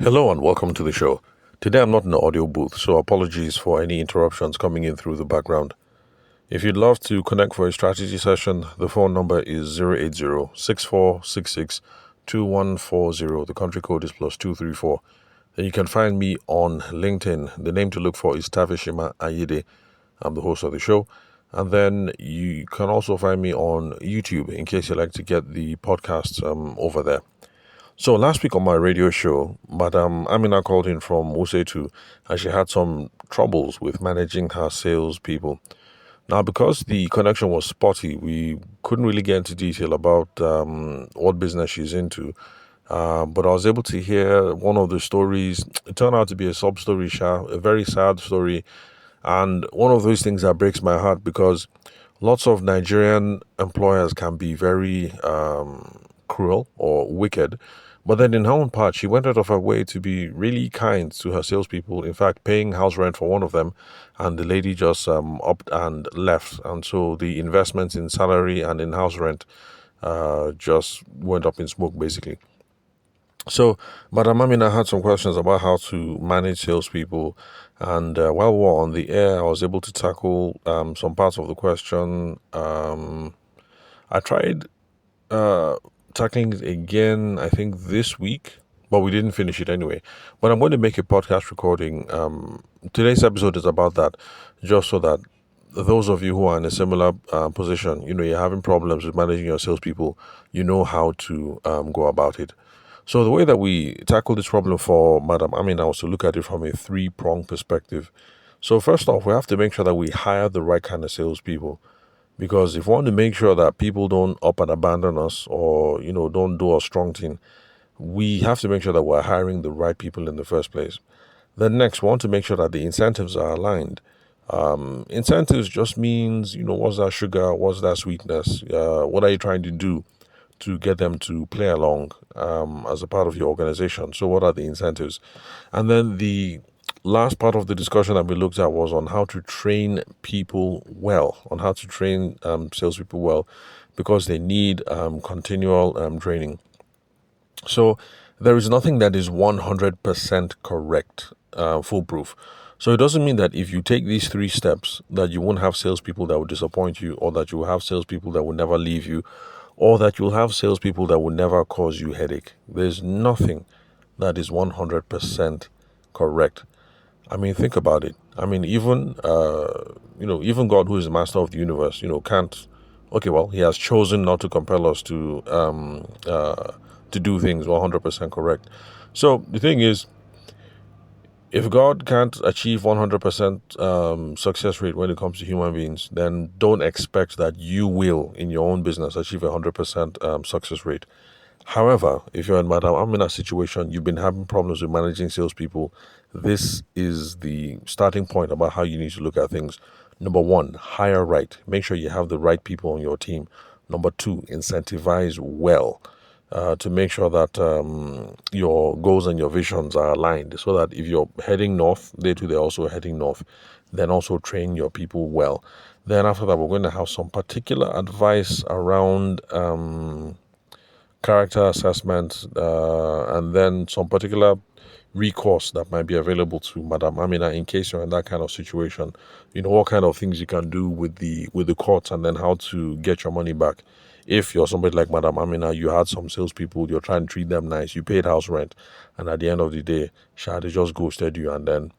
Hello and welcome to the show. Today I'm not in the audio booth, so apologies for any interruptions coming in through the background. If you'd love to connect for a strategy session, the phone number is 080-6466-2140. The country code is +234. Then you can find me on LinkedIn. The name to look for is Tavishima Ayide. I'm the host of the show. And then you can also find me on YouTube in case you'd like to get the podcasts over there. So last week on my radio show, Madam Amina called in from Wusetu and she had some troubles with managing her salespeople. Now, because the connection was spotty, we couldn't really get into detail about what business she's into. But I was able to hear one of the stories. It turned out to be a sub-story, a very sad story. And one of those things that breaks my heart because lots of Nigerian employers can be very cruel or wicked. But then in her own part, she went out of her way to be really kind to her salespeople. In fact, paying house rent for one of them, and the lady just upped and left. And so the investments in salary and in house rent just went up in smoke, basically. So, Madam Amina had some questions about how to manage salespeople. And while we were on the air, I was able to tackle some parts of the question. I tried tackling it again, I think this week, but we didn't finish it anyway. But I'm going to make a podcast recording. Today's episode is about that, just so that those of you who are in a similar position, you're having problems with managing your salespeople, you know how to go about it. So the way that we tackle this problem for Madam Amina was to look at it from a three-pronged perspective. So first off, we have to make sure that we hire the right kind of salespeople. Because if we want to make sure that people don't up and abandon us or, don't do a strong thing, we have to make sure that we're hiring the right people in the first place. Then next, we want to make sure that the incentives are aligned. Incentives just means, what's that sugar? What's that sweetness? What are you trying to do to get them to play along as a part of your organization? So what are the incentives? And then the last part of the discussion that we looked at was on how to train people well, on how to train salespeople well, because they need continual training. So there is nothing that is 100% correct, foolproof. So it doesn't mean that if you take these three steps that you won't have salespeople that will disappoint you, or that you will have salespeople that will never leave you, or that you'll have salespeople that will never cause you headache. There's nothing that is 100% correct. I mean, think about it. I mean, even God, who is the master of the universe, can't. Okay, well, he has chosen not to compel us to do things 100% correct. So the thing is, if God can't achieve 100% success rate when it comes to human beings, then don't expect that you will, in your own business, achieve 100% success rate. However, if you're in Madam Amina's situation, you've been having problems with managing salespeople, this is the starting point about how you need to look at things. Number one, hire right. Make sure you have the right people on your team. Number two, incentivize well to make sure that your goals and your visions are aligned, so that if you're heading north, they too, they're also heading north. Then also train your people well. Then after that, we're going to have some particular advice around character assessment, and then some particular recourse that might be available to Madam Amina in case you're in that kind of situation. What kind of things you can do with the courts, and then how to get your money back. If you're somebody like Madam Amina, you had some salespeople, you're trying to treat them nice, you paid house rent, and at the end of the day, they just ghosted you, and then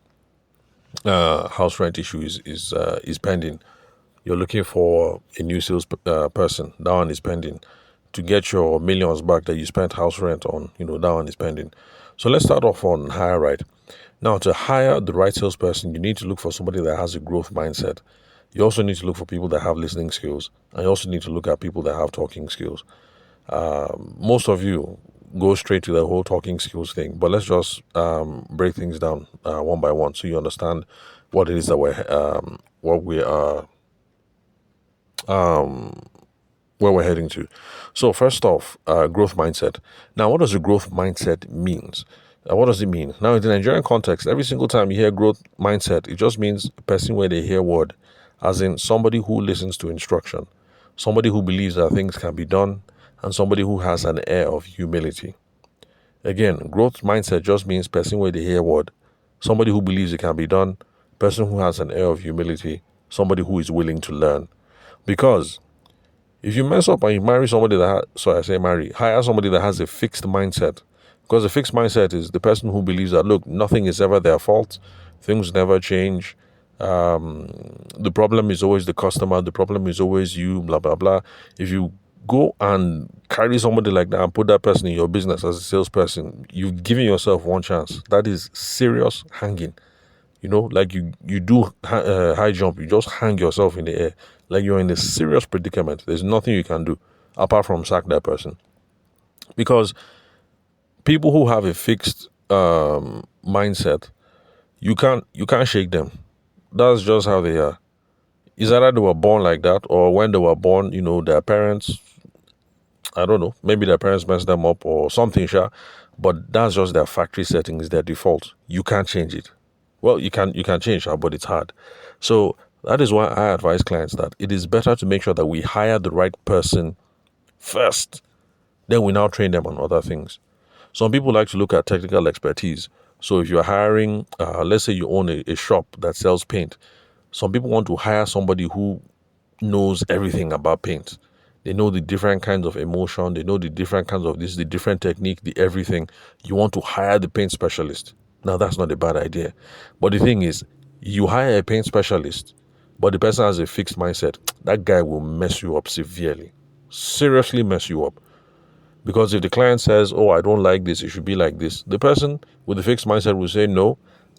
house rent issue is pending. You're looking for a new sales person. That one is pending. To get your millions back that you spent house rent on, that one is pending. So let's start off on hire right. Now, to hire the right salesperson, you need to look for somebody that has a growth mindset. You also need to look for people that have listening skills. And you also need to look at people that have talking skills. Most of you go straight to the whole talking skills thing, but let's just break things down one by one so you understand what it is that where we're heading to. So first off, growth mindset. Now, what does a growth mindset means? What does it mean? Now, in the Nigerian context, every single time you hear growth mindset, it just means a person where they hear word, as in somebody who listens to instruction, somebody who believes that things can be done, and somebody who has an air of humility. Again, growth mindset just means person where they hear word, somebody who believes it can be done, person who has an air of humility, somebody who is willing to learn. Because if you mess up and you marry somebody hire somebody that has a fixed mindset. Because a fixed mindset is the person who believes that, look, nothing is ever their fault, things never change. The problem is always the customer, the problem is always you, blah, blah, blah. If you go and carry somebody like that and put that person in your business as a salesperson, you've given yourself one chance. That is serious hanging. Like you do high jump, you just hang yourself in the air. Like you're in a serious predicament. There's nothing you can do apart from sack that person. Because people who have a fixed mindset, you can't shake them. That's just how they are. Is either they were born like that, or when they were born, their parents, I don't know, maybe their parents messed them up or something, sure. But that's just their factory settings, their default. You can't change it. Well, you can change that, but it's hard. So that is why I advise clients that it is better to make sure that we hire the right person first. Then we now train them on other things. Some people like to look at technical expertise. So if you're hiring, let's say you own a shop that sells paint. Some people want to hire somebody who knows everything about paint. They know the different kinds of emotion. They know the different kinds of this, the different technique, the everything. You want to hire the paint specialist. Now, that's not a bad idea. But the thing is, you hire a paint specialist, but the person has a fixed mindset. That guy will mess you up severely. Seriously mess you up. Because if the client says, oh, I don't like this, it should be like this, the person with the fixed mindset will say, no,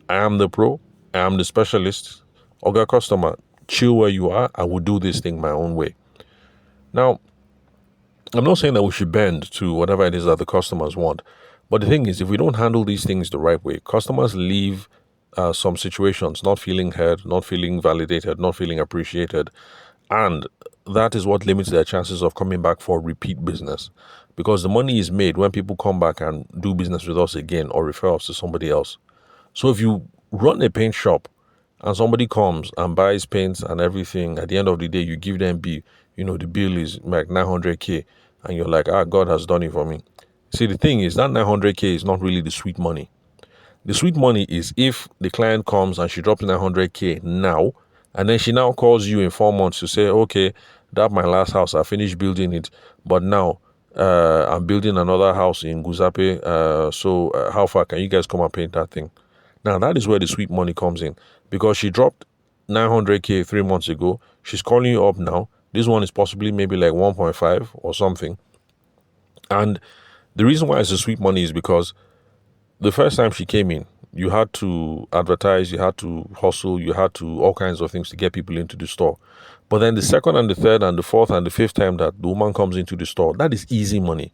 I am the pro, I am the specialist. Okay, customer, chill where you are. I will do this thing my own way. Now, I'm not saying that we should bend to whatever it is that the customers want. But the thing is, if we don't handle these things the right way, customers leave some situations not feeling heard, not feeling validated, not feeling appreciated. And that is what limits their chances of coming back for repeat business. Because the money is made when people come back and do business with us again or refer us to somebody else. So if you run a paint shop and somebody comes and buys paints and everything, at the end of the day, you give them the bill is like 900K, and you're like, God has done it for me. See, the thing is that 900K is not really the sweet money. The sweet money is if the client comes and she drops 900K now, and then she now calls you in 4 months to say, okay, that my last house, I finished building it, but now I'm building another house in Guzape, so how far can you guys come and paint that thing? Now, that is where the sweet money comes in, because she dropped 900K 3 months ago. She's calling you up now. This one is possibly maybe like 1.5 or something. And the reason why it's a sweet money is because the first time she came in, you had to advertise, you had to hustle, you had to all kinds of things to get people into the store. But then the second and the third and the fourth and the fifth time that the woman comes into the store, that is easy money.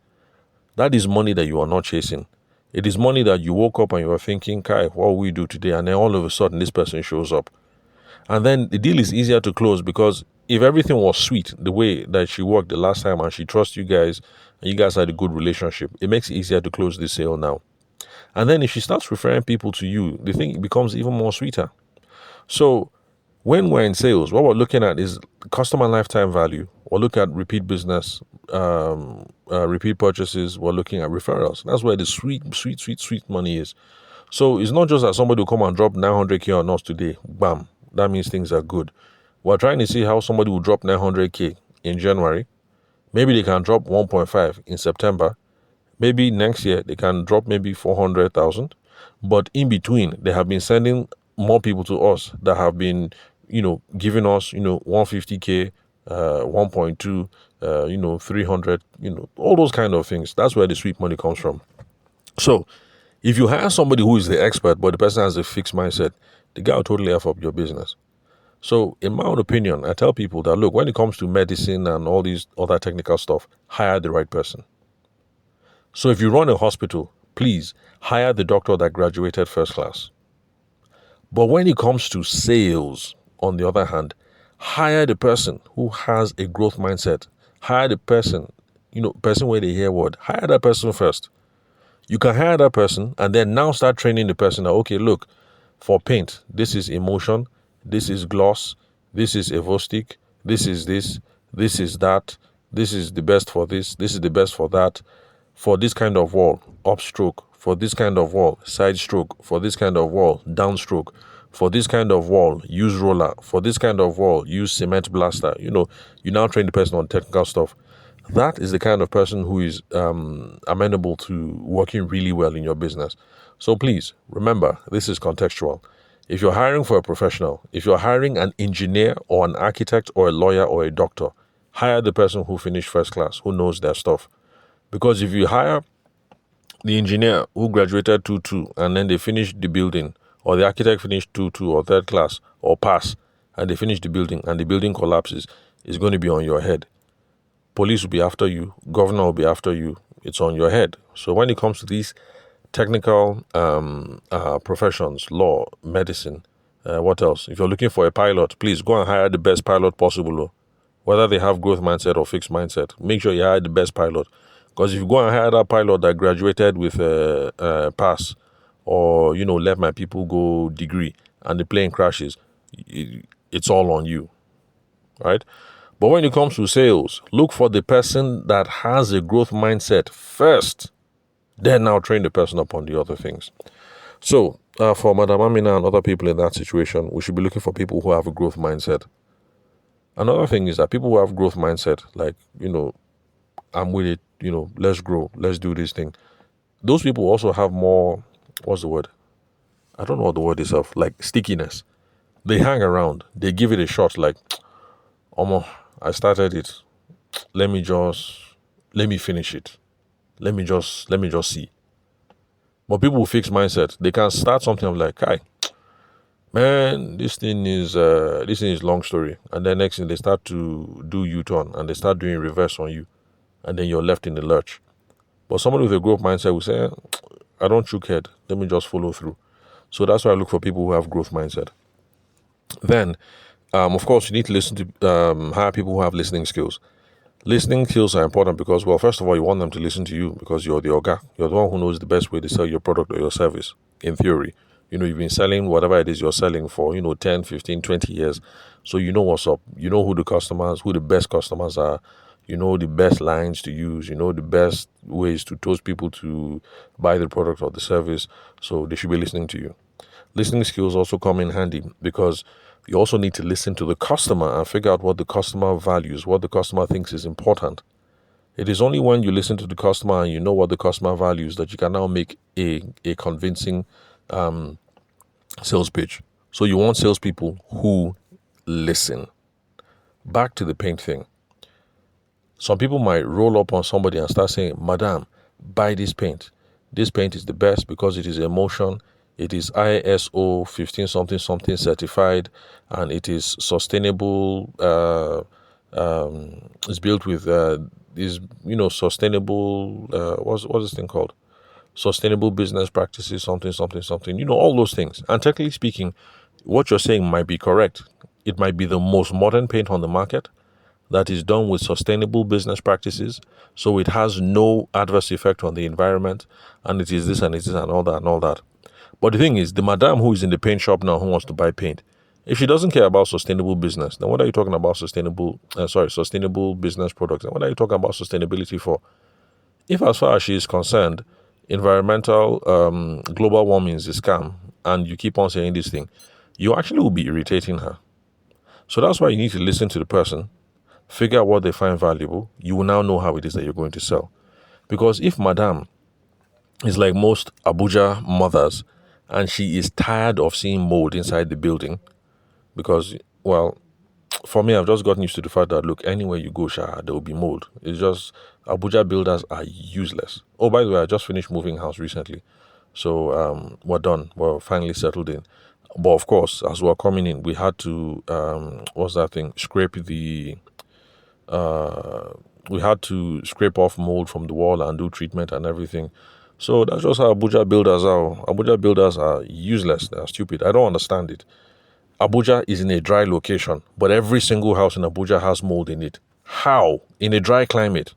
That is money that you are not chasing. It is money that you woke up and you are thinking, Kai, what will we do today? And then all of a sudden, this person shows up. And then the deal is easier to close, because if everything was sweet the way that she worked the last time and she trusts you guys and you guys had a good relationship, it makes it easier to close this sale now. And then if she starts referring people to you, the thing becomes even more sweeter. So when we're in sales, what we're looking at is customer lifetime value. We're looking at repeat business, repeat purchases. We're looking at referrals. That's where the sweet money is. So it's not just that somebody will come and drop 900K on us today. Bam. That means things are good. We're trying to see how somebody will drop 900K in January. Maybe they can drop 1.5 in September. Maybe next year they can drop maybe 400,000. But in between, they have been sending more people to us that have been, giving us, 150K, 1.2, 300, all those kind of things. That's where the sweet money comes from. So if you hire somebody who is the expert, but the person has a fixed mindset, the guy will totally F up your business. So in my own opinion, I tell people that, look, when it comes to medicine and all these other technical stuff, hire the right person. So if you run a hospital, please hire the doctor that graduated first class. But when it comes to sales, on the other hand, hire the person who has a growth mindset. Hire the person, person where they hear word. Hire that person first. You can hire that person and then now start training the person that, okay, look, for paint, this is emulsion, this is gloss, this is Evostick, this is that, this is the best for this is the best for that. for this kind of wall, upstroke, for this kind of wall, side stroke, for this kind of wall, downstroke, for this kind of wall, use roller, for this kind of wall, use cement blaster. You now train the person on technical stuff. That is the kind of person who is amenable to working really well in your business. So please remember, this is contextual. If you're hiring for a professional, if you're hiring an engineer or an architect or a lawyer or a doctor, hire the person who finished first class, who knows their stuff. Because if you hire the engineer who graduated 2-2 and then they finished the building, or the architect finished 2-2 or third class or pass, and they finish the building and the building collapses, it's going to be on your head. Police will be after you, governor will be after you. It's on your head. So when it comes to these technical professions, law, medicine, what else? If you're looking for a pilot, please go and hire the best pilot possible. Whether they have growth mindset or fixed mindset, make sure you hire the best pilot. Because if you go and hire that pilot that graduated with a pass, or let my people go degree, and the plane crashes, it's all on you, right? But when it comes to sales, look for the person that has a growth mindset first, then now train the person upon the other things. So for Madam Amina and other people in that situation, we should be looking for people who have a growth mindset. Another thing is that people who have growth mindset, like, I'm with it, let's grow, let's do this thing. Those people also have more, what's the word? I don't know what the word is of, like stickiness. They hang around, they give it a shot, like, I started it. Let me finish it. Let me just see. But people with fixed mindset, they can start something of like, hi, man, this thing is long story. And then next thing they start to do U-turn and they start doing reverse on you. And then you're left in the lurch. But somebody with a growth mindset will say, I don't choke head. Let me just follow through. So that's why I look for people who have growth mindset. Then, of course, you need to listen to hire people who have listening skills. Listening skills are important because, well, first of all, you want them to listen to you because you're the orga. You're the one who knows the best way to sell your product or your service, in theory. You've been selling whatever it is you're selling for, 10, 15, 20 years. So you know what's up. You know who the best customers are. You know the best lines to use. You know the best ways to toast people to buy the product or the service. So they should be listening to you. Listening skills also come in handy because you also need to listen to the customer and figure out what the customer values, what the customer thinks is important. It is only when you listen to the customer and you know what the customer values that you can now make a convincing sales pitch. So you want salespeople who listen. Back to the paint thing. Some people might roll up on somebody and start saying, Madam, buy this paint. This paint is the best because it is emulsion. It is ISO 15 something something certified, and it is sustainable. It's built with sustainable. What's this thing called? Sustainable business practices, something something something. All those things. And technically speaking, what you're saying might be correct. It might be the most modern paint on the market that is done with sustainable business practices, so it has no adverse effect on the environment, and it is this and it is and all that. But the thing is, the madam who is in the paint shop now who wants to buy paint, if she doesn't care about sustainable business, then what are you talking about sustainable business products? And what are you talking about sustainability for? If as far as she is concerned, environmental global warming is a scam, and you keep on saying this thing, you actually will be irritating her. So that's why you need to listen to the person, figure out what they find valuable. You will now know how it is that you're going to sell. Because if madam is like most Abuja mothers and she is tired of seeing mold inside the building, because, well, for me, I've just gotten used to the fact that, look, anywhere you go, there will be mold. It's just, Abuja builders are useless. Oh, by the way, I just finished moving house recently. So we're done. We're finally settled in. But of course, as we're coming in, we had to, scrape the... we had to scrape off mold from the wall and do treatment and everything. So that's just how Abuja builders are. Abuja builders are useless. They're stupid. I don't understand it. Abuja is in a dry location, but every single house in Abuja has mold in it. How? In a dry climate.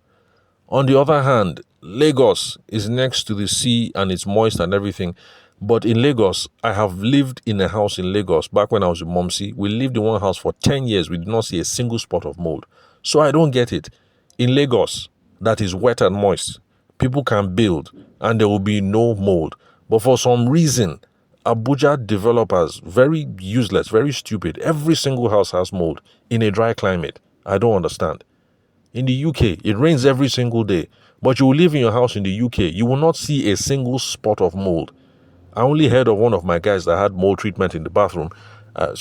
On the other hand, Lagos is next to the sea and it's moist and everything. But in Lagos, I have lived in a house in Lagos back when I was with Momsi. We lived in one house for 10 years. We did not see a single spot of mold. So I don't get it. In Lagos, that is wet and moist, People can build and there will be no mold. But for some reason, Abuja developers, very useless, very stupid. Every single house has mold in a dry climate. I don't understand. In the UK, it rains every single day. But you will live in your house in the UK, you will not see a single spot of mold. I only heard of one of my guys that had mold treatment in the bathroom.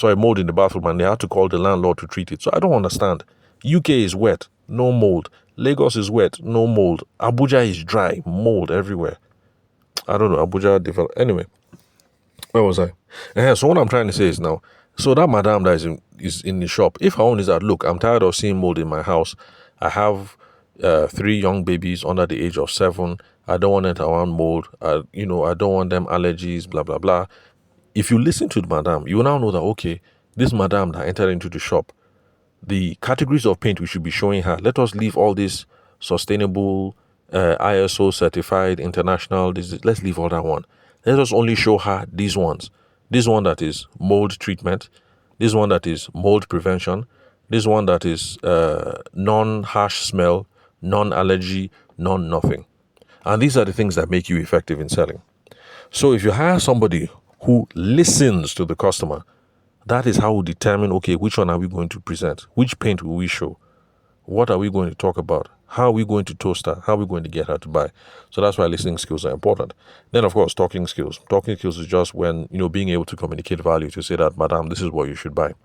Mold in the bathroom, and they had to call the landlord to treat it. So I don't understand. UK is wet, no mold. Lagos is wet, no mold. Abuja is dry, mold everywhere. I don't know. Abuja developed. Anyway, where was I? So what I'm trying to say is now, so that madam that is in the shop, if her own is that, look, I'm tired of seeing mold in my house. I have 3 young babies under the age of 7. I don't want it around mold. I don't want them allergies, blah, blah, blah. If you listen to the madam, you will now know that, okay, this madam that entered into the shop, the categories of paint we should be showing her. Let us leave all this sustainable, ISO certified, international. Let's leave all that one. Let us only show her these ones. This one that is mold treatment. This one that is mold prevention. This one that is non-harsh smell, non-allergy, non-nothing. And these are the things that make you effective in selling. So if you hire somebody who listens to the customer, that is how we determine, okay, which one are we going to present? Which paint will we show? What are we going to talk about? How are we going to toast her? How are we going to get her to buy? So that's why listening skills are important. Then, of course, talking skills. Talking skills is just when, being able to communicate value, to say that, madam, this is what you should buy.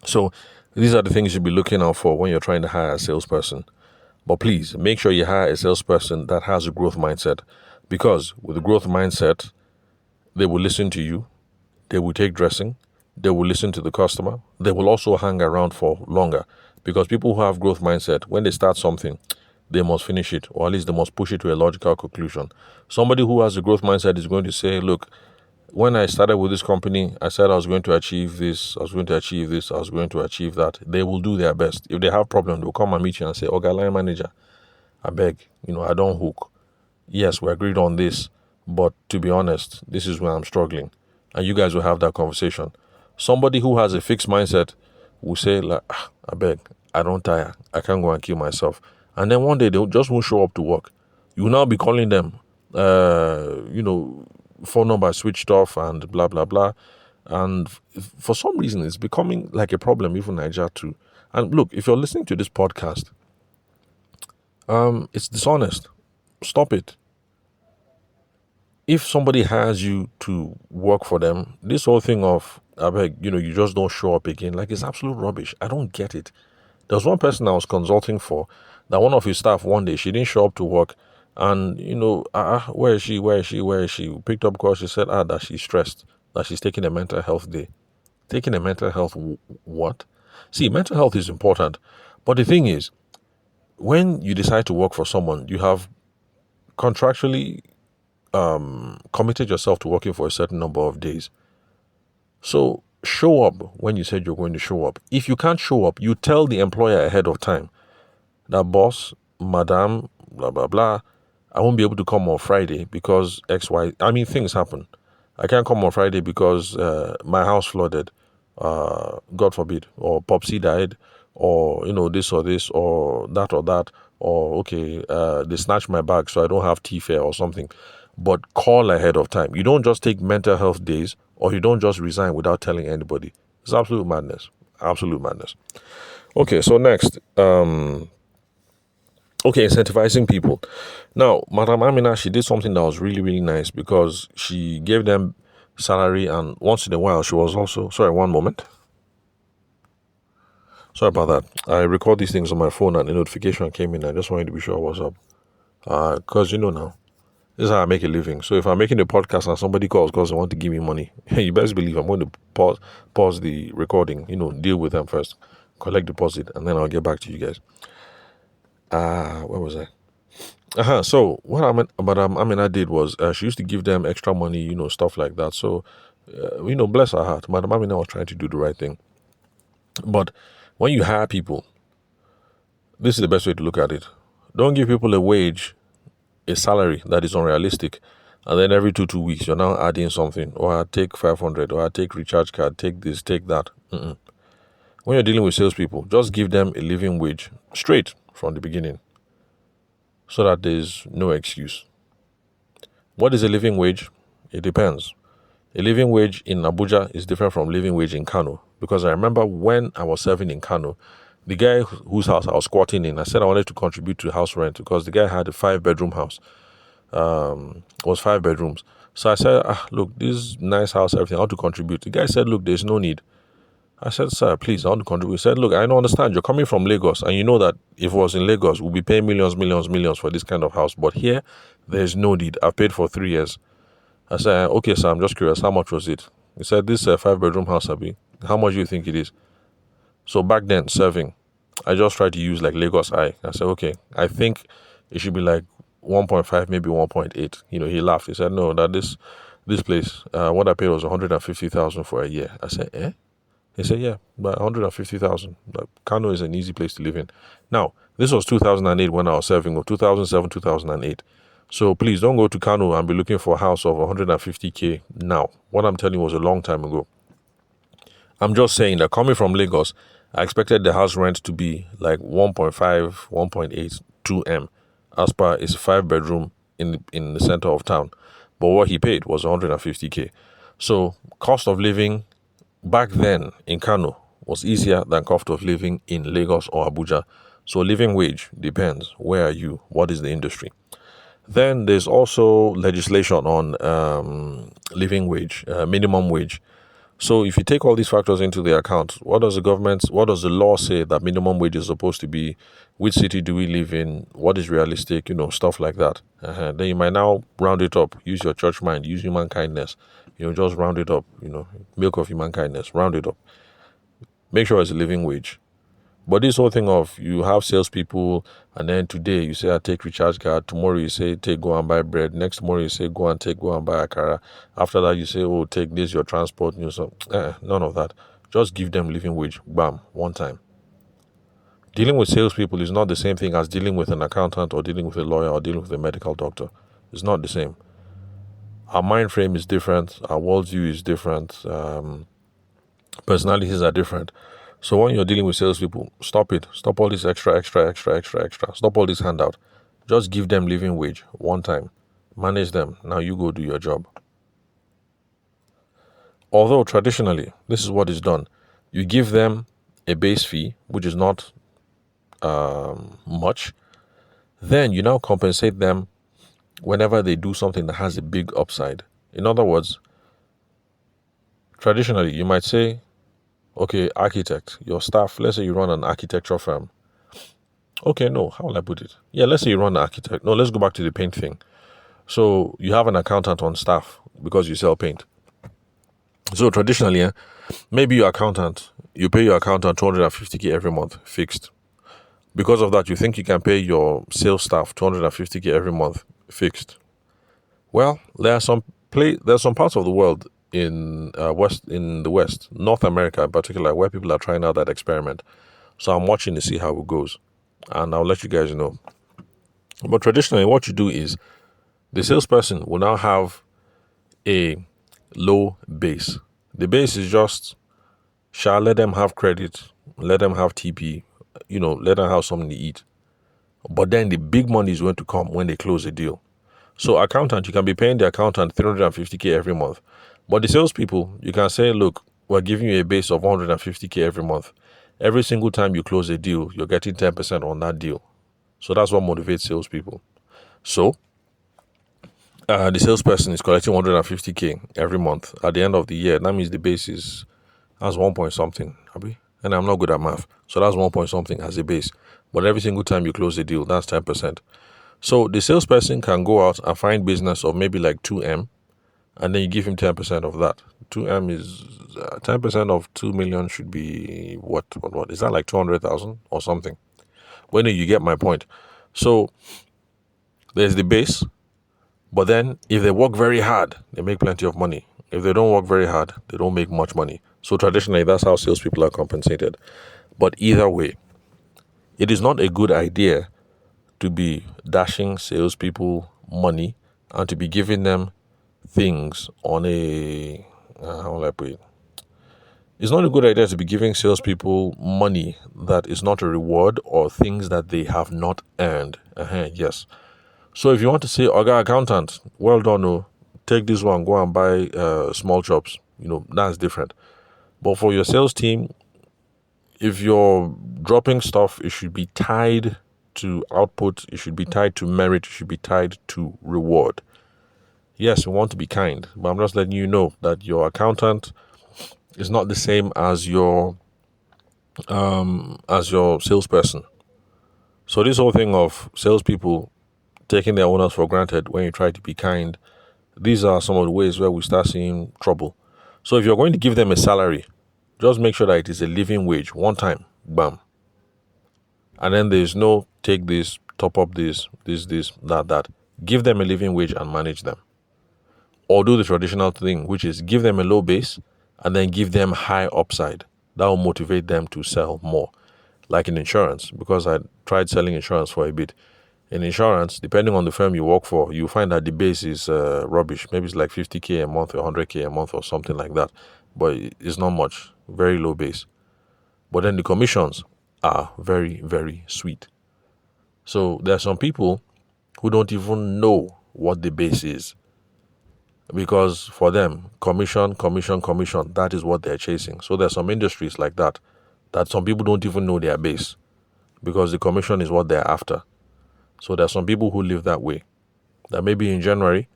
So these are the things you should be looking out for when you're trying to hire a salesperson. But please, make sure you hire a salesperson that has a growth mindset. Because with a growth mindset, they will listen to you. They will take dressing. They will listen to the customer. They will also hang around for longer. Because people who have growth mindset, when they start something, they must finish it, or at least they must push it to a logical conclusion. Somebody who has a growth mindset is going to say, look, when I started with this company, I said I was going to achieve this, I was going to achieve this, I was going to achieve that. They will do their best. If they have problem, they'll come and meet you and say, okay, line manager, I beg, I don't hook. Yes, we agreed on this, but to be honest, this is where I'm struggling. And you guys will have that conversation. Somebody who has a fixed mindset will say, like, I beg, I don't tire. I can't go and kill myself. And then one day they just won't show up to work. You will now be calling them, phone number switched off and blah, blah, blah. And for some reason, it's becoming like a problem, even Nigeria too. And look, if you're listening to this podcast, it's dishonest. Stop it. If somebody hires you to work for them, this whole thing of, I beg, you just don't show up again, like, it's absolute rubbish. I don't get it. There was one person I was consulting for, that one of his staff one day, she didn't show up to work. And, where is she? We picked up call. She said, that she's stressed, that she's taking a mental health day. Taking a mental health what? See, mental health is important. But the thing is, when you decide to work for someone, you have contractually committed yourself to working for a certain number of days. So show up when you said you're going to show up. If you can't show up, you tell the employer ahead of time that, boss, madam, blah, blah, blah, I won't be able to come on Friday because things happen. I can't come on Friday because my house flooded, God forbid, or Popsy died, or, this or this, or that, or, okay, they snatched my bag so I don't have tea fare or something. But call ahead of time. You don't just take mental health days, or you don't just resign without telling anybody. It's absolute madness. Absolute madness. Okay, so next. Incentivizing people. Now, Madam Amina, she did something that was really, really nice, because she gave them salary, and once in a while she was also... Sorry, one moment. Sorry about that. I record these things on my phone and a notification came in. I just wanted to be sure I was up. Because now, this is how I make a living. So if I'm making a podcast and somebody calls because they want to give me money, you best believe I'm going to pause the recording, deal with them first, collect deposit, and then I'll get back to you guys. Where was I? So what Madam Amina did was, she used to give them extra money, stuff like that. So, bless her heart, Madam Amina was trying to do the right thing. But when you hire people, this is the best way to look at it. Don't give people a salary that is unrealistic, and then every 2 weeks you're now adding something, or I take 500, or I take recharge card, take this, take that. When you're dealing with salespeople, just give them a living wage straight from the beginning. so that there's no excuse. What is a living wage? It depends. A living wage in Abuja is different from living wage in Kano, because I remember when I was serving in Kano, the guy whose house I was squatting in, I said I wanted to contribute to house rent because the guy had a 5-bedroom house. Was 5 bedrooms. So I said, look, this nice house, everything, I want to contribute. The guy said, look, there's no need. I said, sir, please, I want to contribute. He said, look, I don't understand. You're coming from Lagos, and you know that if it was in Lagos, we'll be paying millions for this kind of house. But here, there's no need. I've paid for 3 years. I said, okay, sir, I'm just curious. How much was it? He said, this 5-bedroom house, Abi, how much do you think it is? So back then, serving, I just tried to use like Lagos Eye. I said, okay, I think it should be like 1.5, maybe 1.8. He laughed. He said, no, that this place, what I paid was 150,000 for a year. I said, eh? He said, yeah, but 150,000. Kano is an easy place to live in. Now, this was 2008 when I was serving, or 2007, 2008. So please don't go to Kano and be looking for a house of 150K now. What I'm telling you was a long time ago. I'm just saying that coming from Lagos, I expected the house rent to be like 1.5, 1.8, 2M, as per its 5-bedroom in the center of town. But what he paid was 150K. So cost of living back then in Kano was easier than cost of living in Lagos or Abuja. So living wage depends. Where are you? What is the industry? Then there's also legislation on living wage, minimum wage. So if you take all these factors into the account, what does the law say that minimum wage is supposed to be? Which city do we live in? What is realistic? Stuff like that. Then you might now round it up. Use your church mind. Use human kindness. Just round it up. Milk of human kindness. Round it up. Make sure it's a living wage. But this whole thing of you have salespeople, and then today you say, I take recharge card. Tomorrow you say, go and buy bread. Next tomorrow you say, go and buy akara. After that you say, take this, your transport. So, none of that. Just give them living wage. Bam, one time. Dealing with salespeople is not the same thing as dealing with an accountant or dealing with a lawyer or dealing with a medical doctor. It's not the same. Our mind frame is different. Our worldview is different. Personalities are different. So when you're dealing with salespeople, stop it. Stop all this extra. Stop all this handout. Just give them living wage one time. Manage them. Now you go do your job. Although traditionally, this is what is done. You give them a base fee, which is not much. Then you now compensate them whenever they do something that has a big upside. In other words, traditionally, you might say, okay, architect, your staff, let's say you run an architecture firm. Okay, no, how will I put it? Yeah, let's say you run an architect. No, let's go back to the paint thing. So you have an accountant on staff because you sell paint. So traditionally, maybe you pay your accountant 250K every month, fixed. Because of that, you think you can pay your sales staff 250K every month, fixed. Well, there's some parts of the world in the West, North America in particular, where people are trying out that experiment. So I'm watching to see how it goes, and I'll let you guys know. But traditionally, what you do is the salesperson will now have a low base. The base is just, let them have credit, let them have TP, let them have something to eat. But then the big money is going to come when they close a deal. So accountant, you can be paying the accountant 350K every month. But the salespeople, you can say, look, we're giving you a base of 150K every month. Every single time you close a deal, you're getting 10% on that deal. So that's what motivates salespeople. So the salesperson is collecting 150K every month. At the end of the year, that means the base has 1 point something. And I'm not good at math. So that's 1 point something as a base. But every single time you close a deal, that's 10%. So the salesperson can go out and find business of maybe like 2M, and then you give him 10% of that. 2M is 10% of 2 million should be what? Is that like 200,000 or something? Well, you get my point. So there's the base, but then if they work very hard, they make plenty of money. If they don't work very hard, they don't make much money. So traditionally, that's how salespeople are compensated. But either way, it is not a good idea to be dashing salespeople money and to be giving them things on a, how will I put it? It's not a good idea to be giving salespeople money that is not a reward or things that they have not earned. Yes. So if you want to say, Oga accountant, well done, oh, take this one, go and buy small chops, that's different. But for your sales team, if you're dropping stuff, it should be tied to output, it should be tied to merit, it should be tied to reward. Yes, we want to be kind, but I'm just letting you know that your accountant is not the same as your salesperson. So this whole thing of salespeople taking their owners for granted when you try to be kind, these are some of the ways where we start seeing trouble. So if you're going to give them a salary, just make sure that it is a living wage, one time, bam. And then there's no take this, top up this, that. Give them a living wage and manage them. Or do the traditional thing, which is give them a low base and then give them high upside. That will motivate them to sell more. Like in insurance, because I tried selling insurance for a bit. In insurance, depending on the firm you work for, you find that the base is rubbish. Maybe it's like 50K a month or 100K a month or something like that. But it's not much, very low base. But then the commissions are very, very sweet. So there are some people who don't even know what the base is. Because for them, commission, that is what they're chasing. So there's some industries like that some people don't even know their base because the commission is what they're after. So there's some people who live that way. That maybe in January,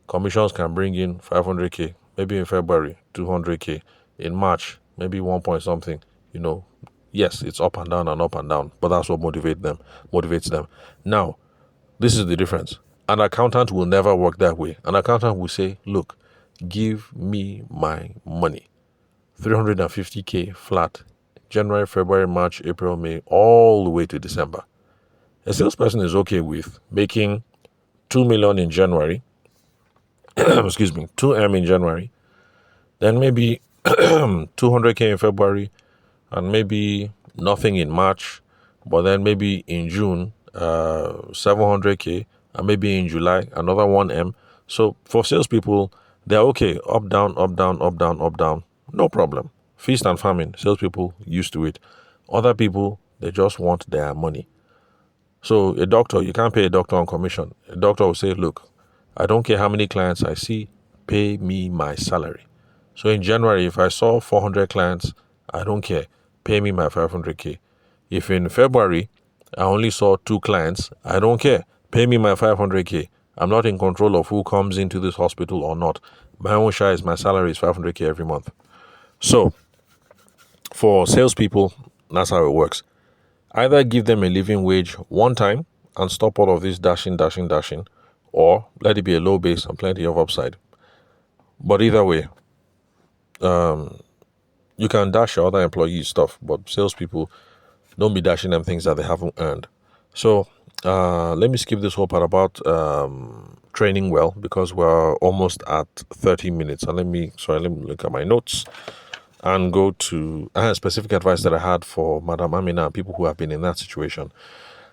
commissions can bring in 500K, maybe in February, 200K, in March, maybe 1 point something, Yes, it's up and down, but that's what motivates them. Now, this is the difference. An accountant will never work that way. An accountant will say, look, give me my money. 350K flat, January, February, March, April, May, all the way to December. A salesperson is okay with making 2 million in January, 2M in January, then maybe 200K in February, and maybe nothing in March, but then maybe in June, 700K, and maybe in July, another 1M. So for salespeople, they're okay, up, down, no problem. Feast and famine, salespeople used to it. Other people, they just want their money. So a doctor, you can't pay a doctor on commission. A doctor will say, look, I don't care how many clients I see, pay me my salary. So in January, if I saw 400 clients, I don't care, pay me my 500K. If in February, I only saw 2 clients, I don't care, pay me my 500K. I'm not in control of who comes into this hospital or not. My own share is my salary is 500K every month. So for salespeople, that's how it works. Either give them a living wage one time and stop all of this dashing, or let it be a low base and plenty of upside. But either way, you can dash your other employees stuff, but salespeople, don't be dashing them things that they haven't earned. So let me skip this whole part about training well, because we're almost at 30 minutes. And let me look at my notes and go to specific advice that I had for Madam Amina and people who have been in that situation.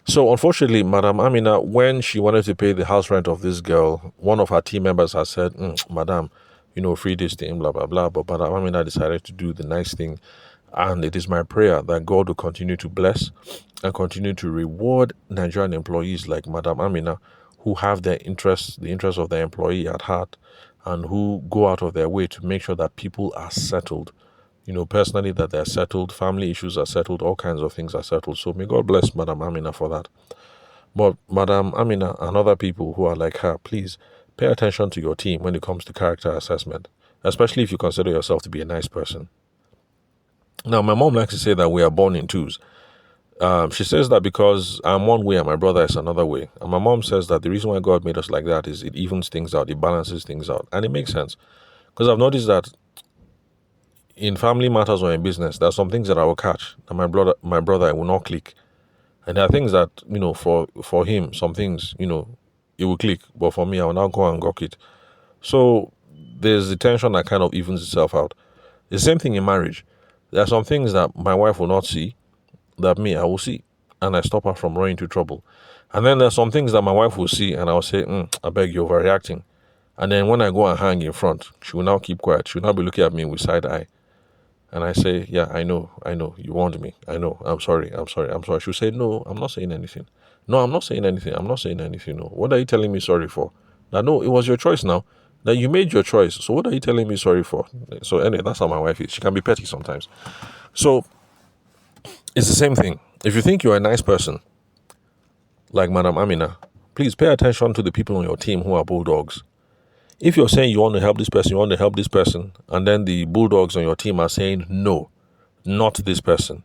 So unfortunately, Madam Amina, when she wanted to pay the house rent of this girl, one of her team members has said, Madam, free this thing, blah, blah, blah. But Madam Amina decided to do the nice thing. And it is my prayer that God will continue to bless and continue to reward Nigerian employees like Madam Amina, who have the interest of their employee at heart, and who go out of their way to make sure that people are settled. Personally, that they're settled, family issues are settled, all kinds of things are settled. So may God bless Madam Amina for that. But Madam Amina and other people who are like her, please pay attention to your team when it comes to character assessment, especially if you consider yourself to be a nice person. Now, my mom likes to say that we are born in twos. She says that because I'm one way and my brother is another way. And my mom says that the reason why God made us like that is it evens things out, it balances things out. And it makes sense. Because I've noticed that in family matters or in business, there are some things that I will catch and my brother I will not click. And there are things that, for him, some things, it will click. But for me, I will now go and gawk it. So there's the tension that kind of evens itself out. The same thing in marriage. There are some things that my wife will not see that me, I will see. And I stop her from running into trouble. And then there's some things that my wife will see and I'll say, I beg you're overreacting. And then when I go and hang in front, she will now keep quiet. She will now be looking at me with side eye. and I say, yeah, I know, you warned me. I know, I'm sorry. She'll say, no, I'm not saying anything. No, I'm not saying anything. I'm not saying anything. No. What are you telling me sorry for? Now, no, it was your choice now. That you made your choice. So what are you telling me sorry for? So anyway, that's how my wife is. She can be petty sometimes. So it's the same thing. If you think you're a nice person, like Madam Amina, please pay attention to the people on your team who are bulldogs. If you're saying you want to help this person, and then the bulldogs on your team are saying, no, not this person,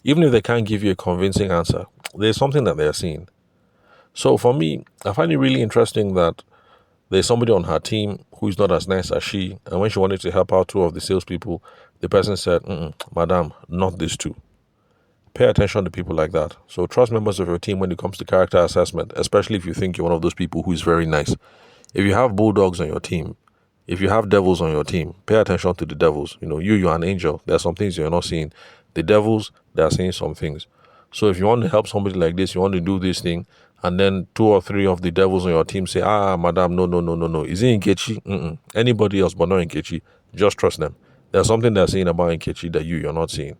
even if they can't give you a convincing answer, there's something that they're seeing. So for me, I find it really interesting that there's somebody on her team who is not as nice as she, and when she wanted to help out two of the salespeople, the person said, Madam, not these two. Pay attention to people like that. So trust members of your team when it comes to character assessment, especially if you think you're one of those people who is very nice. If you have bulldogs on your team, if you have devils on your team, pay attention to the devils. You're an angel. There are some things you're not seeing. The devils, they are seeing some things. So if you want to help somebody like this, you want to do this thing, and then 2 or 3 of the devils on your team say, madam, no. Is it Nkechi? Anybody else but not Nkechi, just trust them. There's something they're saying about Nkechi that you're not seeing.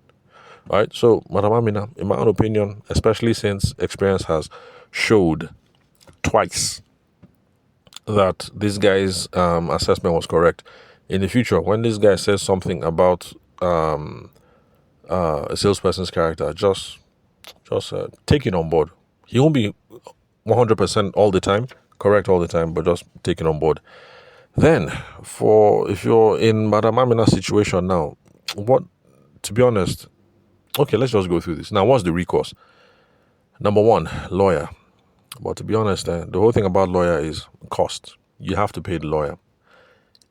All right. So, Madam Amina, in my own opinion, especially since experience has showed twice that this guy's assessment was correct, in the future, when this guy says something about a salesperson's character, just take it on board. He won't be 100% all the time, correct all the time, but just take it on board. Then, if you're in Madam Amina's situation now, to be honest, okay, let's just go through this. Now, what's the recourse? Number 1, lawyer. But to be honest, the whole thing about lawyer is cost. You have to pay the lawyer.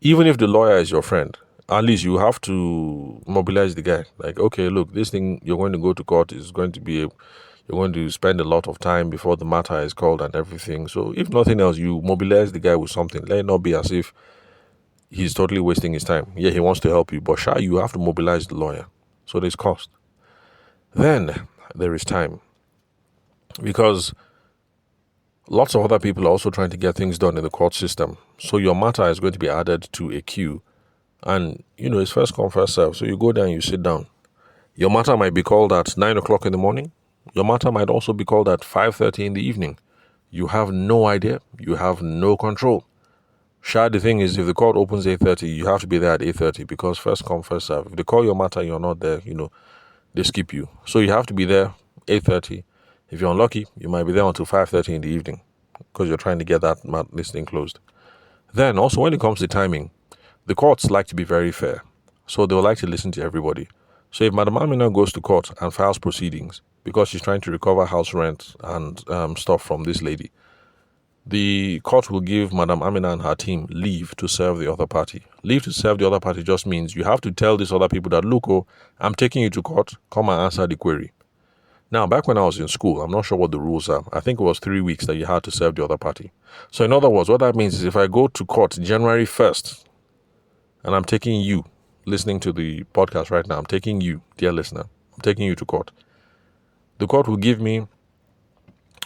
Even if the lawyer is your friend, at least you have to mobilize the guy. Like, okay, look, this thing you're going to go to court is going to be, you're going to spend a lot of time before the matter is called and everything. So if nothing else, you mobilize the guy with something. Let it not be as if he's totally wasting his time. Yeah, he wants to help you, but you have to mobilize the lawyer. So there's cost. Then there is time. Because lots of other people are also trying to get things done in the court system. So your matter is going to be added to a queue. And, it's first come, first serve. So you go there and you sit down. Your matter might be called at 9 o'clock in the morning. Your matter might also be called at 5:30 in the evening. You have no idea. You have no control. The thing is, if the court opens 8:30, you have to be there at 8:30 because first come, first serve. If they call your matter, you're not there, they skip you. So you have to be there 8:30. If you're unlucky, you might be there until 5:30 in the evening because you're trying to get that listing closed. Then also when it comes to timing, the courts like to be very fair. So they'll like to listen to everybody. So if Madam Amina goes to court and files proceedings because she's trying to recover house rent and stuff from this lady, the court will give Madam Amina and her team leave to serve the other party. Leave to serve the other party just means you have to tell these other people that, look, I'm taking you to court, come and answer the query. Now, back when I was in school, I'm not sure what the rules are. I think it was 3 weeks that you had to serve the other party. So in other words, what that means is if I go to court January 1st, and I'm taking you, listening to the podcast right now, I'm taking you, dear listener, I'm taking you to court. The court will give me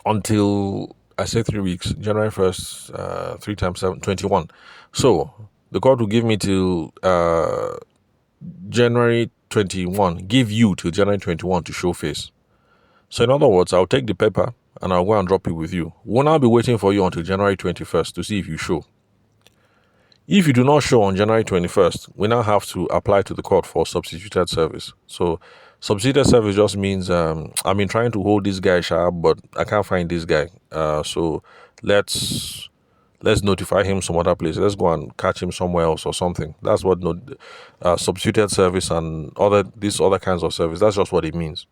until, I say 3 weeks, January 1st, 3 times 7, 21. So the court will give me till January 21, give you till January 21 to show face. So in other words, I'll take the paper and I'll go and drop it with you. We'll now be waiting for you until January 21st to see if you show. If you do not show on January 21st, we now have to apply to the court for substituted service. So substituted service just means I've been trying to hold this guy sharp, but I can't find this guy. So let's notify him some other place. Let's go and catch him somewhere else or something. That's what substituted service and these other kinds of service. That's just what it means.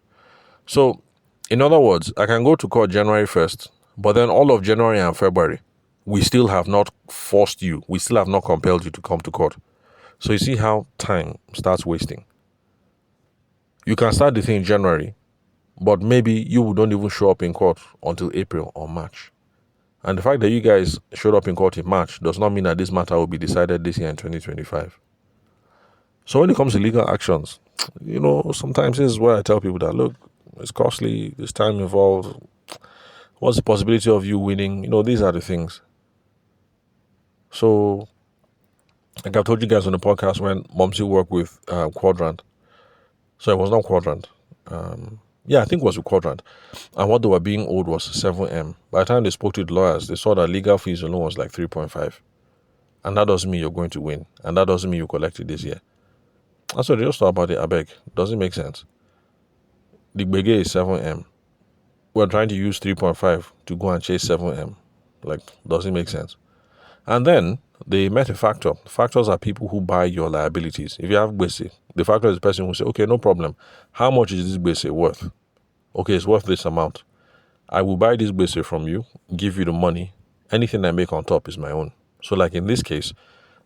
So in other words, I can go to court January 1st, but then all of January and February, we still have not forced you. We still have not compelled you to come to court. So you see how time starts wasting. You can start the thing in January, but maybe you don't even show up in court until April or March. And the fact that you guys showed up in court in March does not mean that this matter will be decided this year in 2025. So when it comes to legal actions, sometimes this is where I tell people that, look, it's costly, there's time involved. What's the possibility of you winning? These are the things. So, like I've told you guys on the podcast when Momsi worked with Quadrant, So it was not Quadrant. Yeah, I think it was a Quadrant. And what they were being owed was 7M. By the time they spoke to the lawyers, they saw that legal fees alone was like 3.5. And that doesn't mean you're going to win. And that doesn't mean you collect it this year. And so they just thought about it. I beg. Doesn't make sense. The bege is 7M. We're trying to use 3.5 to go and chase 7M. Like, doesn't make sense. And then they met a factor. Factors are people who buy your liabilities. If you have gbese, the factor is the person who say, okay, no problem. How much is this gbese worth? Okay, it's worth this amount. I will buy this gbese from you, give you the money. Anything I make on top is my own. So like in this case,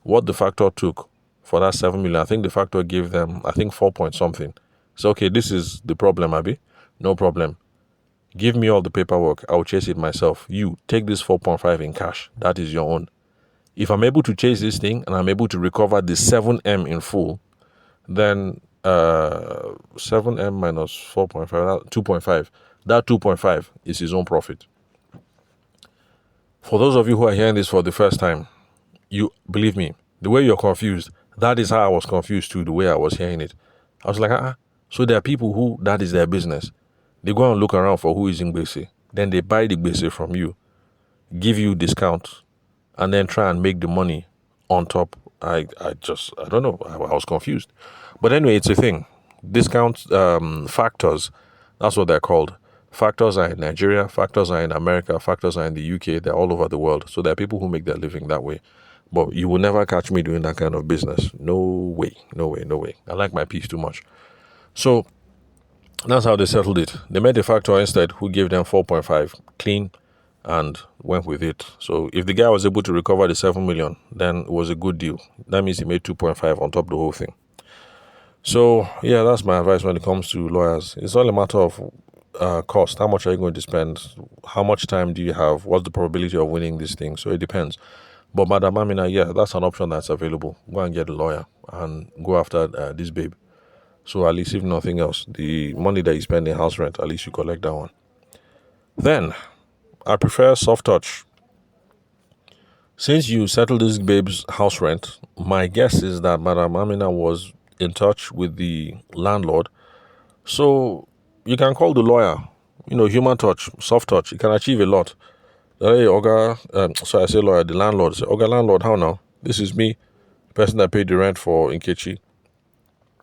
what the factor took for that 7 million, I think the factor gave them, 4 point something. So, okay, this is the problem, Abi. No problem. Give me all the paperwork. I'll chase it myself. You take this 4.5 in cash. That is your own. If I'm able to chase this thing and I'm able to recover the 7M in full, then 7M minus 4.5, 2.5. That 2.5 is his own profit. For those of you who are hearing this for the first time, you believe me, the way you're confused, that is how I was confused too, the way I was hearing it. I was like, So there are people who, that is their business. They go and look around for who is in gbese. Then they buy the gbese from you, give you discount, and then try and make the money on top. I don't know. I was confused. But anyway, it's a thing. Discount factors, that's what they're called. Factors are in Nigeria, factors are in America, factors are in the UK. They're all over the world. So there are people who make their living that way. But you will never catch me doing that kind of business. No way, no way, no way. I like my peace too much. So that's how they settled it. They made a factor instead who gave them 4.5 clean and went with it. So if the guy was able to recover the 7 million, then it was a good deal. That means he made 2.5 on top of the whole thing. So yeah, that's my advice when it comes to lawyers. It's all a matter of cost. How much are you going to spend? How much time do you have? What's the probability of winning this thing? So it depends. But Madam Amina, yeah, that's an option that's available. Go and get a lawyer and go after this babe. So at least if nothing else, the money that you spend in house rent, at least you collect that one. Then, I prefer soft touch. Since you settled this babe's house rent, my guess is that Madam Amina was in touch with the landlord. So you can call the lawyer, human touch, soft touch. You can achieve a lot. Hey, Oga, I say lawyer, the landlord. Say, Oga, landlord, how now? This is me, the person that paid the rent for Nkechi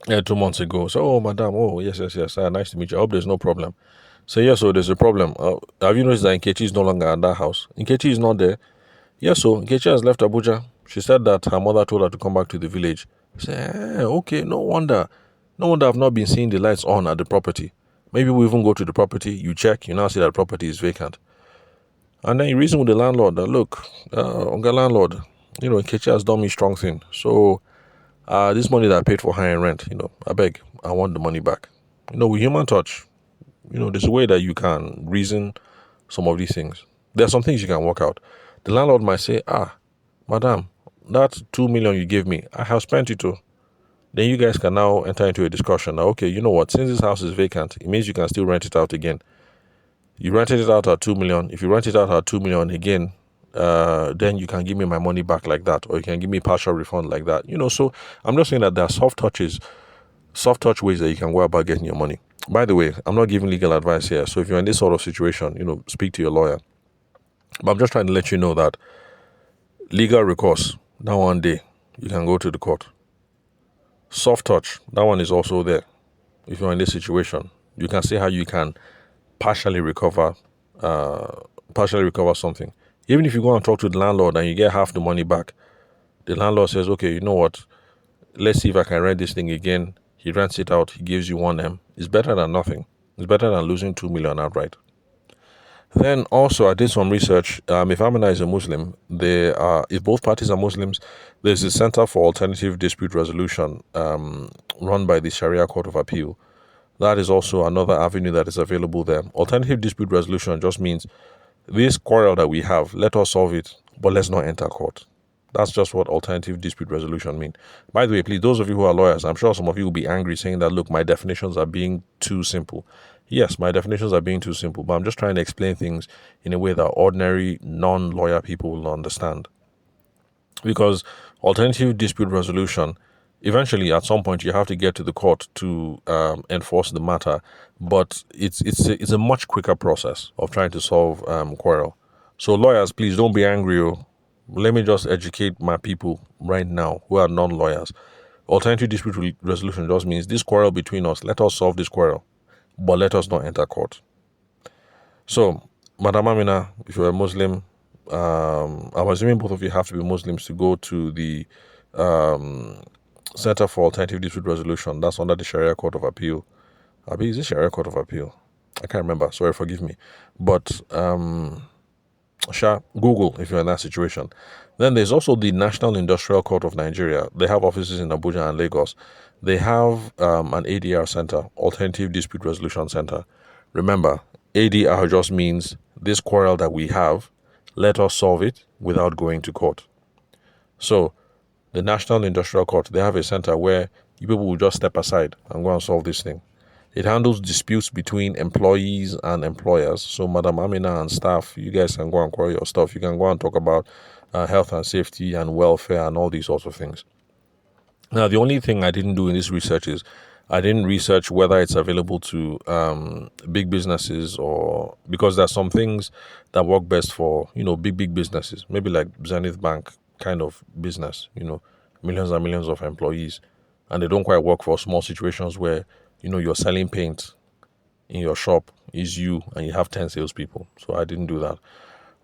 2 months ago. So, madam, yes. Nice to meet you. I hope there's no problem. So, yes, so there's a problem. Have you noticed that Nkechi is no longer at that house? Nkechi is not there. Yes, so Nkechi has left Abuja. She said that her mother told her to come back to the village. I said, okay, no wonder. No wonder I've not been seeing the lights on at the property. Maybe we even go to the property, you check, you now see that the property is vacant. And then you reason with the landlord that, look, Oga landlord, Nkechi has done me strong thing. So, this money that I paid for high rent, I beg, I want the money back. With human touch, there's a way that you can reason some of these things. There are some things you can work out. The landlord might say, madam, that 2 million you gave me, I have spent it too. Then you guys can now enter into a discussion. Now, okay, you know what? Since this house is vacant, it means you can still rent it out again. You rented it out at 2 million. If you rent it out at 2 million again, then you can give me my money back like that, or you can give me partial refund like that. So I'm just saying that there are soft touch ways that you can go about getting your money. By the way, I'm not giving legal advice here. So if you're in this sort of situation, speak to your lawyer. But I'm just trying to let you know that legal recourse, that one day, you can go to the court. Soft touch, that one is also there. If you're in this situation, you can see how you can partially recover something. Even if you go and talk to the landlord and you get half the money back, the landlord says, okay, you know what? Let's see if I can rent this thing again. He rents it out. He gives you 1M. It's better than nothing. It's better than losing 2 million outright. Then also I did some research. If Amina is a Muslim, if both parties are Muslims, there's a Center for Alternative Dispute Resolution run by the Sharia Court of Appeal. That is also another avenue that is available there. Alternative dispute resolution just means this quarrel that we have, let us solve it, but let's not enter court. That's just what alternative dispute resolution means. By the way, please, those of you who are lawyers, I'm sure some of you will be angry saying that, look, my definitions are being too simple. Yes, my definitions are being too simple, but I'm just trying to explain things in a way that ordinary non-lawyer people will understand. Because alternative dispute resolution eventually, at some point, you have to get to the court to enforce the matter, but it's a much quicker process of trying to solve quarrel. So lawyers, please don't be angry. Let me just educate my people right now who are non-lawyers. Alternative dispute resolution just means this quarrel between us, let us solve this quarrel, but let us not enter court. So, Madam Amina, if you're a Muslim, I'm assuming both of you have to be Muslims to go to the Center for Alternative Dispute Resolution. That's under the Sharia Court of Appeal. Is it Sharia Court of Appeal? I can't remember. Sorry, forgive me. But Google if you're in that situation. Then there's also the National Industrial Court of Nigeria. They have offices in Abuja and Lagos. They have an ADR center, Alternative Dispute Resolution Center. Remember, ADR just means this quarrel that we have, let us solve it without going to court. So the National Industrial Court, they have a center where you people will just step aside and go and solve this thing. It handles disputes between employees and employers. So Madam Amina and staff, you guys can go and quarrel your stuff. You can go and talk about health and safety and welfare and all these sorts of things. Now, the only thing I didn't do in this research is I didn't research whether it's available to big businesses, or because there's some things that work best for, big businesses, maybe like Zenith Bank kind of business, millions and millions of employees, and they don't quite work for small situations where, you're selling paint in your shop is you and you have 10 salespeople. So I didn't do that.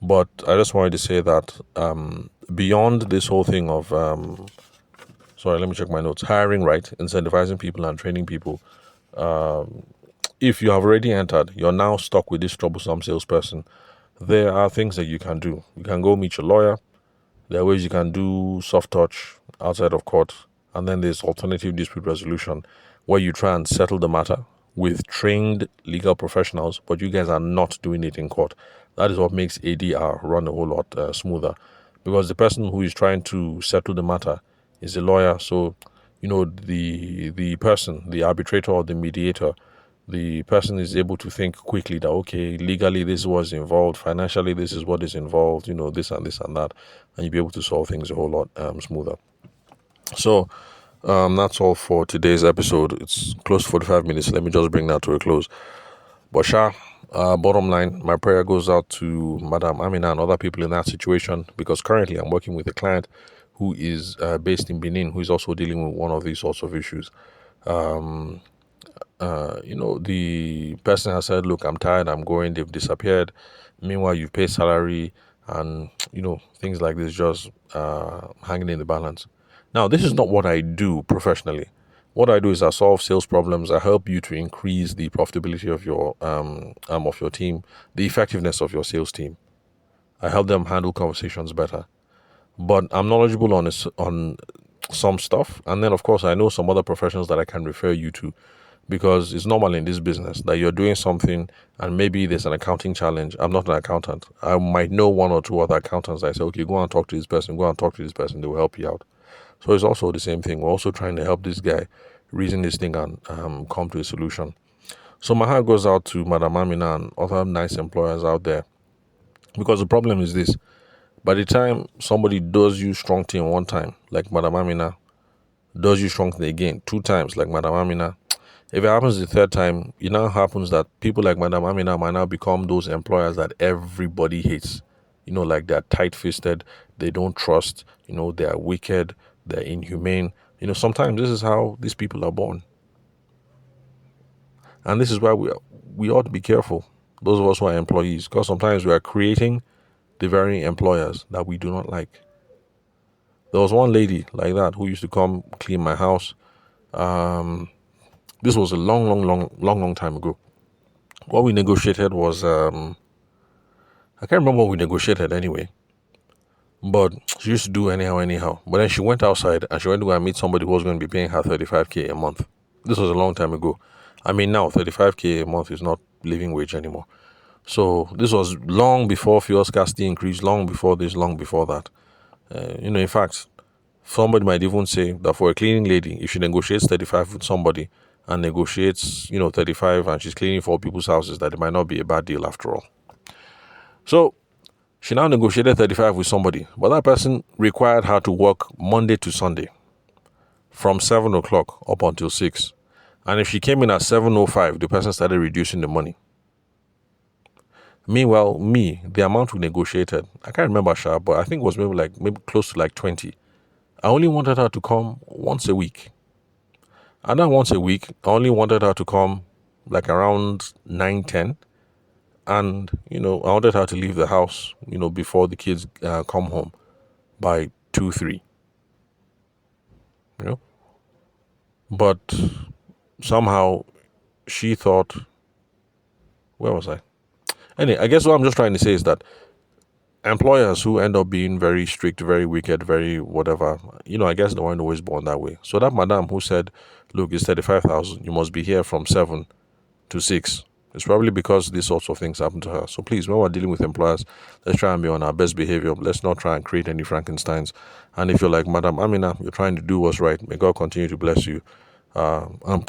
But I just wanted to say that beyond this whole thing of, let me check my notes, hiring right, incentivizing people and training people, if you have already entered, you're now stuck with this troublesome salesperson, there are things that you can do. You can go meet your lawyer. There are ways you can do soft touch outside of court. And then there's alternative dispute resolution, where you try and settle the matter with trained legal professionals, but you guys are not doing it in court. That is what makes ADR run a whole lot smoother, because the person who is trying to settle the matter is a lawyer. So, the person, the arbitrator or the mediator, the person is able to think quickly that, okay, legally this was involved, financially this is what is involved, this and this and that, and you'll be able to solve things a whole lot smoother. So that's all for today's episode. It's close to 45 minutes. Let me just bring that to a close. But bottom line, my prayer goes out to Madam Amina and other people in that situation, because currently I'm working with a client who is based in Benin, who is also dealing with one of these sorts of issues. The person has said, look, I'm tired, I'm going, they've disappeared. Meanwhile, you've paid salary and, things like this just hanging in the balance. Now, this is not what I do professionally. What I do is I solve sales problems. I help you to increase the profitability of your team, the effectiveness of your sales team. I help them handle conversations better. But I'm knowledgeable on some stuff, and then of course I know some other professions that I can refer you to, because it's normal in this business that you're doing something and maybe there's an accounting challenge. I'm not an accountant. I might know one or two other accountants. I say, okay, go and talk to this person. They will help you out. So it's also the same thing. We're also trying to help this guy reason this thing and come to a solution. So my heart goes out to Madam Amina and other nice employers out there, because the problem is this: by the time somebody does you strong thing one time, like Madam Amina, does you strong thing again 2 times, like Madam Amina, if it happens the 3rd time, it now happens that people like Madam Amina might now become those employers that everybody hates. Like they're tight-fisted, they don't trust, they're wicked, they're inhumane. Sometimes this is how these people are born. And this is why we ought to be careful, those of us who are employees, because sometimes we are creating the very employers that we do not like. There was one lady like that who used to come clean my house. This was a long time ago. What we negotiated was, I can't remember what we negotiated anyway, but she used to do anyhow. But then she went outside and she went to go and meet somebody who was going to be paying her 35k a month. This was a long time ago. I mean, now 35k a month is not living wage anymore. So this was long before fuel scarcity increased, long before this, long before that. In fact, somebody might even say that for a cleaning lady, if she negotiates 35 with somebody and negotiates, 35 and she's cleaning 4 people's houses, that it might not be a bad deal after all. So she now negotiated 35 with somebody, but that person required her to work Monday to Sunday. from 7 o'clock up until 6. And if she came in at 7:05, the person started reducing the money. Meanwhile, the amount we negotiated, I can't remember, Sha, but I think it was maybe close to like 20. I only wanted her to come once a week. And that once a week, I only wanted her to come like around 9, 10. And, I wanted her to leave the house, before the kids come home by 2, 3. But somehow she thought, where was I? Anyway, I guess what I'm just trying to say is that employers who end up being very strict, very wicked, very whatever, I guess they weren't always born that way. So that madam who said, look, it's 35,000, you must be here from 7 to 6. It's probably because these sorts of things happen to her. So please, when we're dealing with employers, let's try and be on our best behavior. Let's not try and create any Frankensteins. And if you're like, Madam Amina, you're trying to do what's right, may God continue to bless you and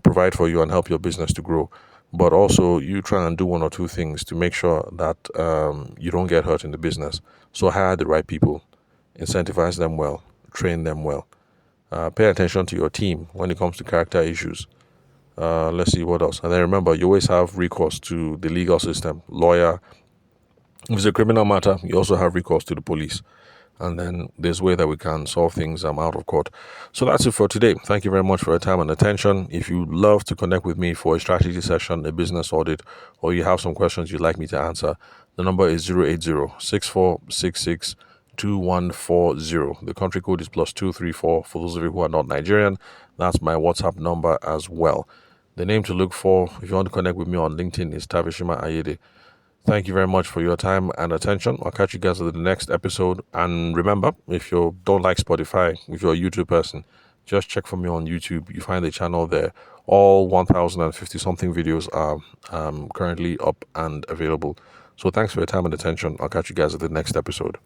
provide for you and help your business to grow. But also, you try and do one or two things to make sure that you don't get hurt in the business. So hire the right people, incentivize them well, train them well. Pay attention to your team when it comes to character issues. Let's see what else. And then remember, you always have recourse to the legal system, lawyer. If it's a criminal matter, you also have recourse to the police. And then there's a way that we can solve things out of court. So that's it for today. Thank you very much for your time and attention. If you'd love to connect with me for a strategy session, a business audit, or you have some questions you'd like me to answer, the number is 080-6466-2140. The country code is +234 for those of you who are not Nigerian. That's my WhatsApp number as well. The name to look for if you want to connect with me on LinkedIn is Tavishima Ayede. Thank you very much for your time and attention. I'll catch you guys at the next episode. And remember, if you don't like Spotify, if you're a YouTube person, just check for me on YouTube. You find the channel there. All 1,050 something videos are currently up and available. So thanks for your time and attention. I'll catch you guys at the next episode.